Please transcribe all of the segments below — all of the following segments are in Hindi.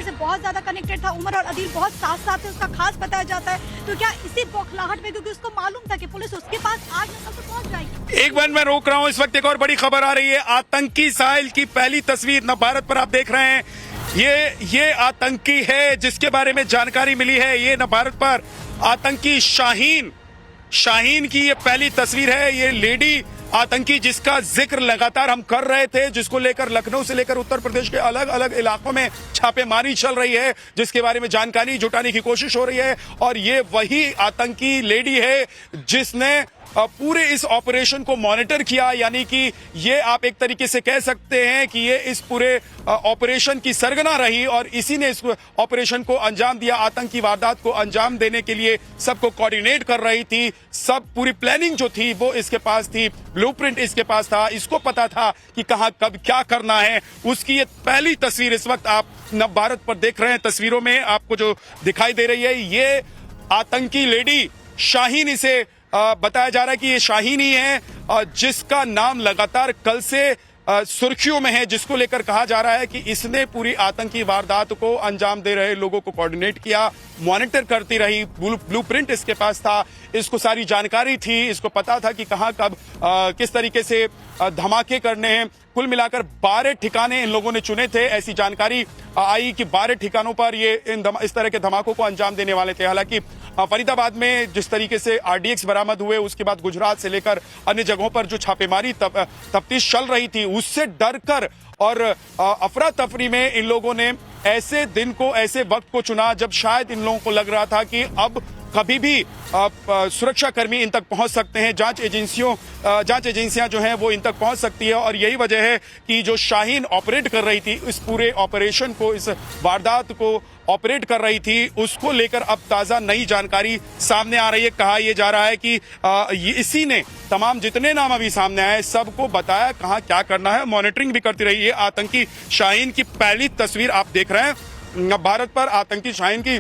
से बहुत ज्यादा कनेक्टेड था। उमर और अदील बहुत साथ साथ थे, उसका खास बताया जाता है। तो क्या इसी बौखलाहट में, क्योंकि उसको मालूम था कि पुलिस उसके पास आज न कल तो पहुंच जाएगी। एक बार मैं रोक रहा हूं, इस वक्त एक और बड़ी खबर आ रही है। आतंकी साहिल की पहली तस्वीर नवभारत पर आप देख रहे हैं। ये आतंकी है जिसके बारे में जानकारी मिली है। ये नवभारत पर आतंकी शाहीन की ये पहली तस्वीर है। ये लेडी आतंकी जिसका जिक्र लगातार हम कर रहे थे, जिसको लेकर लखनऊ से लेकर उत्तर प्रदेश के अलग अलग इलाकों में छापेमारी चल रही है, जिसके बारे में जानकारी जुटाने की कोशिश हो रही है। और ये वही आतंकी लेडी है जिसने पूरे इस ऑपरेशन को मॉनिटर किया। यानी कि ये आप एक तरीके से कह सकते हैं कि ये इस पूरे ऑपरेशन की सरगना रही और इसी ने इस ऑपरेशन को अंजाम दिया। आतंकी वारदात को अंजाम देने के लिए सबको कोऑर्डिनेट कर रही थी। सब पूरी प्लानिंग जो थी वो इसके पास थी, ब्लूप्रिंट इसके पास था। इसको पता था कि कहां कब क्या करना है। उसकी ये पहली तस्वीर इस वक्त आप नवभारत पर देख रहे हैं। तस्वीरों में आपको जो दिखाई दे रही है ये आतंकी लेडी शाहीन, इसे बताया जा रहा है कि ये शाहीन ही है जिसका नाम लगातार कल से सुर्खियों में है, जिसको लेकर कहा जा रहा है कि इसने पूरी आतंकी वारदात को अंजाम दे रहे लोगों को कोऑर्डिनेट किया, मॉनिटर करती रही। ब्लूप्रिंट इसके पास था, इसको सारी जानकारी थी, इसको पता था कि कहां कब किस तरीके से धमाके करने हैं। कुल मिलाकर 12 ठिकाने इन लोगों ने चुने थे। ऐसी जानकारी आई कि 12 ठिकानों पर ये इस तरह के धमाकों को अंजाम देने वाले थे। हालांकि फरीदाबाद में जिस तरीके से RDX बरामद हुए, उसके बाद गुजरात से लेकर अन्य जगहों पर जो छापेमारी तफ्तीश चल रही थी, उससे डरकर और अफरा तफरी में इन लोगों ने ऐसे दिन को, ऐसे वक्त को चुना जब शायद इन लोगों को लग रहा था कि अब कभी भी सुरक्षा कर्मी इन तक पहुंच सकते हैं, जांच एजेंसियां जो हैं वो इन तक पहुंच सकती है। और यही वजह है कि जो शाहीन ऑपरेट कर रही थी इस पूरे ऑपरेशन को, इस वारदात को ऑपरेट कर रही थी, उसको लेकर अब ताजा नई जानकारी सामने आ रही है। कहा यह जा रहा है कि इसी ने तमाम जितने नाम अभी सामने आए सबको बताया कहां क्या करना है, मॉनिटरिंग भी करती रही है। आतंकी शाहीन की पहली तस्वीर आप देख रहे हैं भारत पर, आतंकी शाहीन की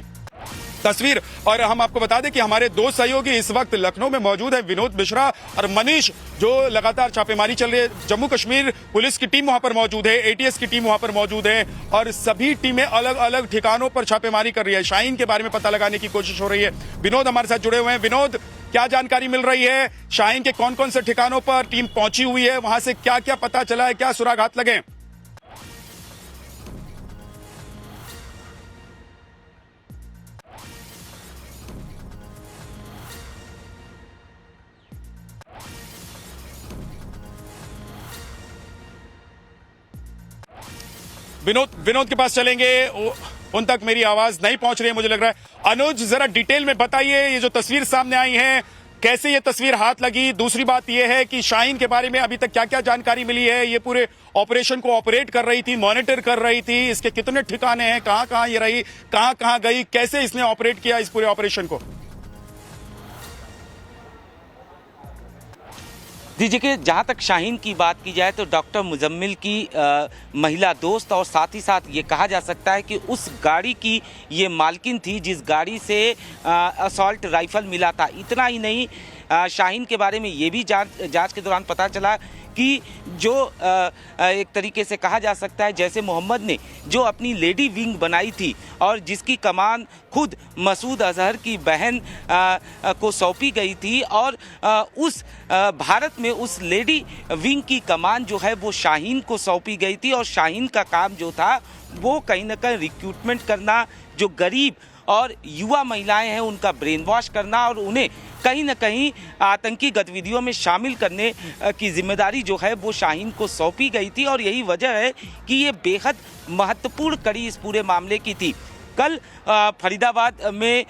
तस्वीर। और हम आपको बता दें कि हमारे दो सहयोगी इस वक्त लखनऊ में मौजूद है, विनोद मिश्रा और मनीष, जो लगातार छापेमारी चल रही है। जम्मू कश्मीर पुलिस की टीम वहां पर मौजूद है, ATS की टीम वहां पर मौजूद है और सभी टीमें अलग अलग ठिकानों पर छापेमारी कर रही है। शाहीन के बारे में पता लगाने की कोशिश हो रही है। विनोद हमारे साथ जुड़े हुए हैं। विनोद, क्या जानकारी मिल रही है? शाहीन के कौन कौन से ठिकानों पर टीम पहुंची हुई है, वहां से क्या क्या पता चला है, क्या सुराग हाथ लगे? विनोद के पास चलेंगे, उन तक मेरी आवाज नहीं पहुंच रही है मुझे लग रहा है। अनुज, जरा डिटेल में बताइए, ये जो तस्वीर सामने आई है, कैसे ये तस्वीर हाथ लगी? दूसरी बात ये है कि शाहीन के बारे में अभी तक क्या क्या जानकारी मिली है? ये पूरे ऑपरेशन को ऑपरेट कर रही थी, मॉनिटर कर रही थी, इसके कितने ठिकाने हैं, कहां कहां ये रही, कहां कहां गई, कैसे इसने ऑपरेट किया इस पूरे ऑपरेशन को? देखिए, जहाँ तक शाहीन की बात की जाए तो डॉक्टर मुजम्मिल की महिला दोस्त और साथ ही साथ ये कहा जा सकता है कि उस गाड़ी की ये मालकिन थी जिस गाड़ी से असॉल्ट राइफल मिला था। इतना ही नहीं, शाहीन के बारे में ये भी जांच के दौरान पता चला कि जो एक तरीके से कहा जा सकता है जैसे मोहम्मद ने जो अपनी लेडी विंग बनाई थी और जिसकी कमान खुद मसूद अजहर की बहन को सौंपी गई थी और उस भारत में उस लेडी विंग की कमान जो है वो शाहीन को सौंपी गई थी। और शाहीन का काम जो था वो कहीं ना कहीं रिक्रूटमेंट करना, जो गरीब और युवा महिलाएं हैं उनका ब्रेन वॉश करना और उन्हें कहीं ना कहीं आतंकी गतिविधियों में शामिल करने की जिम्मेदारी जो है वो शाहीन को सौंपी गई थी। और यही वजह है कि ये बेहद महत्वपूर्ण कड़ी इस पूरे मामले की थी। कल फरीदाबाद में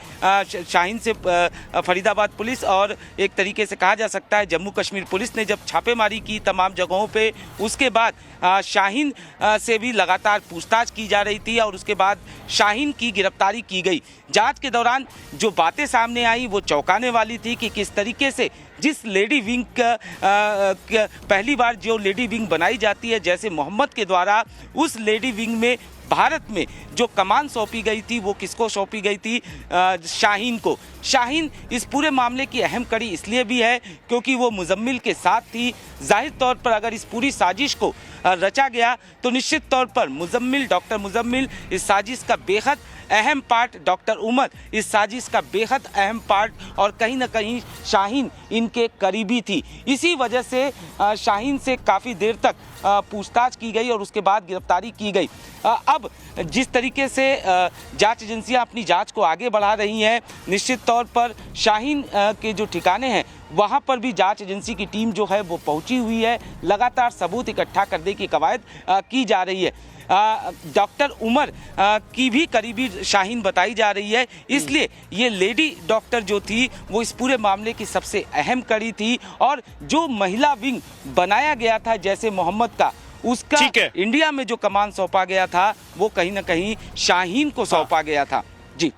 शाहीन से फरीदाबाद पुलिस और एक तरीके से कहा जा सकता है जम्मू कश्मीर पुलिस ने जब छापेमारी की तमाम जगहों पे, उसके बाद शाहीन से भी लगातार पूछताछ की जा रही थी और उसके बाद शाहीन की गिरफ्तारी की गई। जांच के दौरान जो बातें सामने आई वो चौंकाने वाली थी कि किस तरीके से जिस लेडी विंग पहली बार जो लेडी विंग बनाई जाती है जैसे मोहम्मद के द्वारा, उस लेडी विंग में भारत में जो कमान सौंपी गई थी वो किसको सौंपी गई थी? शाहीन को। शाहीन इस पूरे मामले की अहम कड़ी इसलिए भी है क्योंकि वो मुजम्मिल के साथ थी। जाहिर तौर पर अगर इस पूरी साजिश को रचा गया तो निश्चित तौर पर डॉक्टर मुजम्मिल इस साजिश का बेहद अहम पार्ट, डॉक्टर उमर इस साजिश का बेहद अहम पार्ट, और कहीं ना कहीं शाहीन इनके करीबी थी। इसी वजह से शाहीन से काफ़ी देर तक पूछताछ की गई और उसके बाद गिरफ्तारी की गई। अब जिस तरीके से जांच एजेंसियां अपनी जांच को आगे बढ़ा रही हैं, निश्चित तौर पर शाहीन के जो ठिकाने हैं वहां पर भी जांच एजेंसी की टीम जो है वो पहुंची हुई है। लगातार सबूत इकट्ठा करने की कवायद की जा रही है। डॉक्टर उमर की भी करीबी शाहीन बताई जा रही है, इसलिए ये लेडी डॉक्टर जो थी वो इस पूरे मामले की सबसे अहम कड़ी थी। और जो महिला विंग बनाया गया था जैसे मोहम्मद का, उसका इंडिया में जो कमान सौंपा गया था वो कहीं ना कहीं शाहीन को सौंपा गया था। जी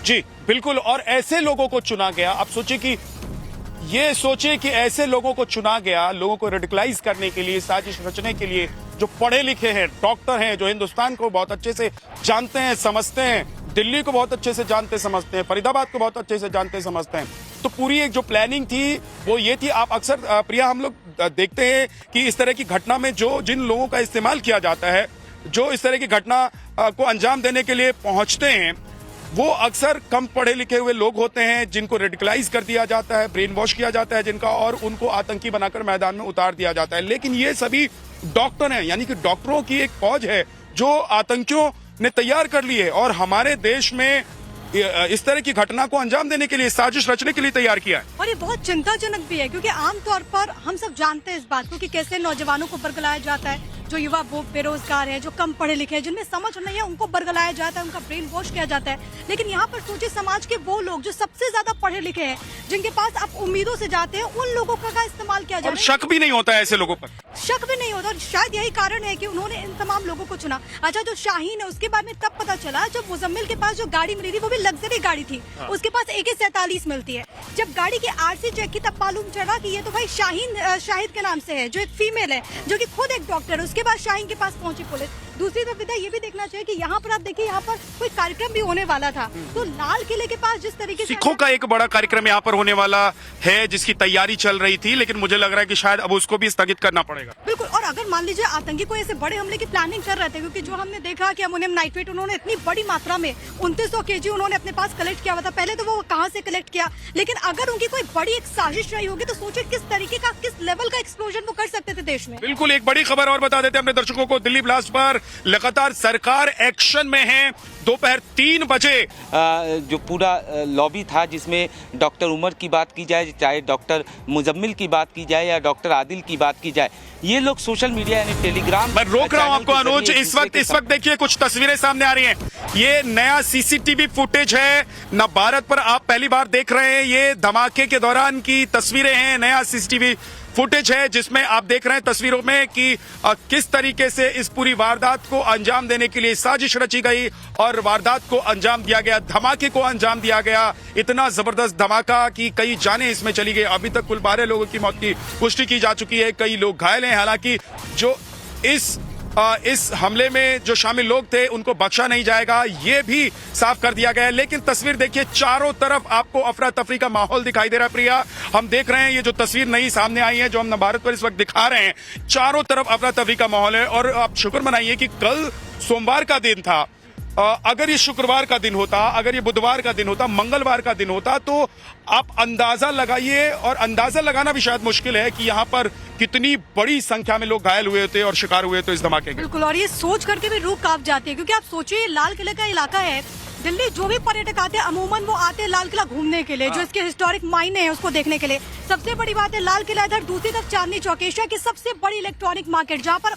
जी बिल्कुल, और ऐसे लोगों को चुना गया। आप सोचिए कि ऐसे लोगों को चुना गया, लोगों को रेडिकलाइज करने के लिए, साजिश रचने के लिए, जो पढ़े लिखे हैं, डॉक्टर हैं, जो हिंदुस्तान को बहुत अच्छे से जानते हैं, समझते हैं, दिल्ली को बहुत अच्छे से जानते समझते हैं, फरीदाबाद को बहुत अच्छे से जानते समझते हैं। तो पूरी एक जो प्लानिंग थी वो ये थी। आप अक्सर प्रिया हम लोग देखते हैं कि इस तरह की घटना में जिन लोगों का इस्तेमाल किया जाता है, जो इस तरह की घटना को अंजाम देने के लिए पहुंचते हैं, वो अक्सर कम पढ़े लिखे हुए लोग होते हैं, जिनको रेडिकलाइज कर दिया जाता है, ब्रेन वॉश किया जाता है जिनका, और उनको आतंकी बनाकर मैदान में उतार दिया जाता है। लेकिन ये सभी डॉक्टर हैं, यानी कि डॉक्टरों की एक फौज है जो आतंकियों ने तैयार कर ली है और हमारे देश में इस तरह की घटना को अंजाम देने के लिए, साजिश रचने के लिए तैयार किया है। और ये बहुत चिंताजनक भी है क्योंकि आमतौर पर हम सब जानते हैं इस बात को कि कैसे नौजवानों को बरगलाया जाता है। जो युवा वो बेरोजगार है, जो कम पढ़े लिखे हैं, जिनमें समझ नहीं है, उनको बरगलाया जाता है, उनका ब्रेन वॉश किया जाता है। लेकिन यहाँ पर सोचिए समाज के वो लोग जो सबसे ज्यादा पढ़े लिखे हैं, जिनके पास आप उम्मीदों से जाते हैं, उन लोगों का इस्तेमाल किया जाता है। शक भी नहीं होता है ऐसे लोगों पर, शक भी नहीं होता। और शायद यही कारण है कि उन्होंने इन तमाम लोगों को चुना। अच्छा, जो शाहीन है उसके बारे में तब पता चला जब मुजम्मिल के पास जो गाड़ी मिली थी वो भी लग्जरी गाड़ी थी। उसके पास AK-47 मिलती है। जब गाड़ी की RC चेक की तब मालूम चला कि ये तो भाई शाहिद के नाम से है, जो एक फीमेल है, जो कि खुद एक डॉक्टर है। उसके बाद शाहीन के पास पहुंची पुलिस। दूसरी तरफ विदा ये भी देखना चाहिए कि यहाँ पर आप देखिए, यहाँ पर कोई कार्यक्रम भी होने वाला था, तो लाल किले के पास जिस तरीके से सिखों का एक बड़ा कार्यक्रम यहाँ पर होने वाला है जिसकी तैयारी चल रही थी, लेकिन मुझे लग रहा है कि शायद अब उसको भी स्थगित करना पड़ेगा। बिल्कुल। और अगर मान लीजिए आतंकी को ऐसे बड़े हमले की प्लानिंग कर रहे थे, क्योंकि जो हमने देखा कि अमोनियम नाइट्रेट उन्होंने इतनी बड़ी मात्रा में 2900 kg उन्होंने अपने पास कलेक्ट किया हुआ था। पहले तो वो कहाँ से कलेक्ट किया, लेकिन अगर उनकी कोई बड़ी एक साजिश रही होगी तो सोचिए किस तरीके का, किस लेवल का एक्सप्लोजन वो कर सकते थे देश में। बिल्कुल। एक बड़ी खबर और बता देते हैं अपने दर्शकों को, दिल्ली ब्लास्ट पर लगातार सरकार एक्शन में है। दोपहर 3 बजे जो पूरा लॉबी था, जिसमें डॉक्टर उमर की बात की जाए, चाहे डॉक्टर मुजम्मिल की बात की जाए या डॉक्टर आदिल की बात की जाए, ये लोग सोशल मीडिया यानी टेलीग्राम। मैं रोक रहा हूं आपको अनुज, इस वक्त देखिए कुछ तस्वीरें सामने आ रही हैं। ये नया CCTV फुटेज है, न भारत पर आप पहली बार देख रहे हैं। ये धमाके के दौरान की तस्वीरें हैं, नया CCTV फुटेज है जिसमें आप देख रहे हैं तस्वीरों में कि किस तरीके से इस पूरी वारदात को अंजाम देने के लिए साजिश रची गई और वारदात को अंजाम दिया गया, धमाके को अंजाम दिया गया। इतना जबरदस्त धमाका कि कई जानें इसमें चली गई। अभी तक कुल 12 लोगों की मौत की पुष्टि की जा चुकी है, कई लोग घायल हैं। हालांकि जो इस हमले में जो शामिल लोग थे उनको बख्शा नहीं जाएगा, ये भी साफ कर दिया गया है। लेकिन तस्वीर देखिए, चारों तरफ आपको अफरा तफरी का माहौल दिखाई दे रहा है। प्रिया, हम देख रहे हैं ये जो तस्वीर नई सामने आई है, जो हम भारत पर इस वक्त दिखा रहे हैं, चारों तरफ अफरा तफरी का माहौल है। और आप शुक्र मनाइए कि कल सोमवार का दिन था। अगर ये शुक्रवार का दिन होता, अगर ये बुधवार का दिन होता, मंगलवार का दिन होता, तो आप अंदाजा लगाइए, और अंदाजा लगाना भी शायद मुश्किल है कि यहाँ पर कितनी बड़ी संख्या में लोग घायल हुए थे और शिकार हुए थे इस धमाके के। बिल्कुल। और ये सोच करके भी रूह कांप जाती है, क्योंकि आप सोचिए लाल किले का इलाका है, दिल्ली जो भी पर्यटक आते हैं अमूमन वो आते हैं लाल किला घूमने के लिए, जो इसके हिस्टोरिक मायने हैं उसको देखने के लिए। सबसे बड़ी बात है लाल किला, इधर दूसरी तरफ चांदनी चौक, एशिया की सबसे बड़ी इलेक्ट्रॉनिक मार्केट, जहाँ पर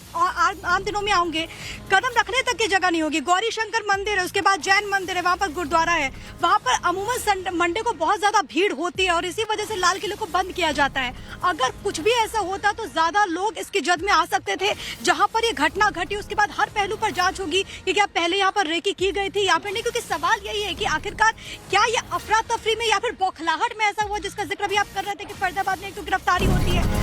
आम दिनों में आऊंगे कदम रखने तक की जगह नहीं होगी। गौरी शंकर मंदिर है, उसके बाद जैन मंदिर है, वहाँ पर गुरुद्वारा है, वहाँ पर अमूमन मंडे को बहुत ज्यादा भीड़ होती है और इसी वजह से लाल किले को बंद किया जाता है। अगर कुछ भी ऐसा होता तो ज्यादा लोग इसकी जद में आ सकते थे। जहाँ पर ये घटना घटी उसके बाद हर पहलू पर जांच होगी कि क्या पहले यहाँ पर रेकी की गई थी या फिर नहीं, क्योंकि सवाल यही है कि आखिरकार क्या ये अफरा तफरी में या फिर बौखलाहट में ऐसा हुआ जिसका जिक्र भी आप कर रहे थे कि फरीदाबाद में एक तो गिरफ्तारी होती है।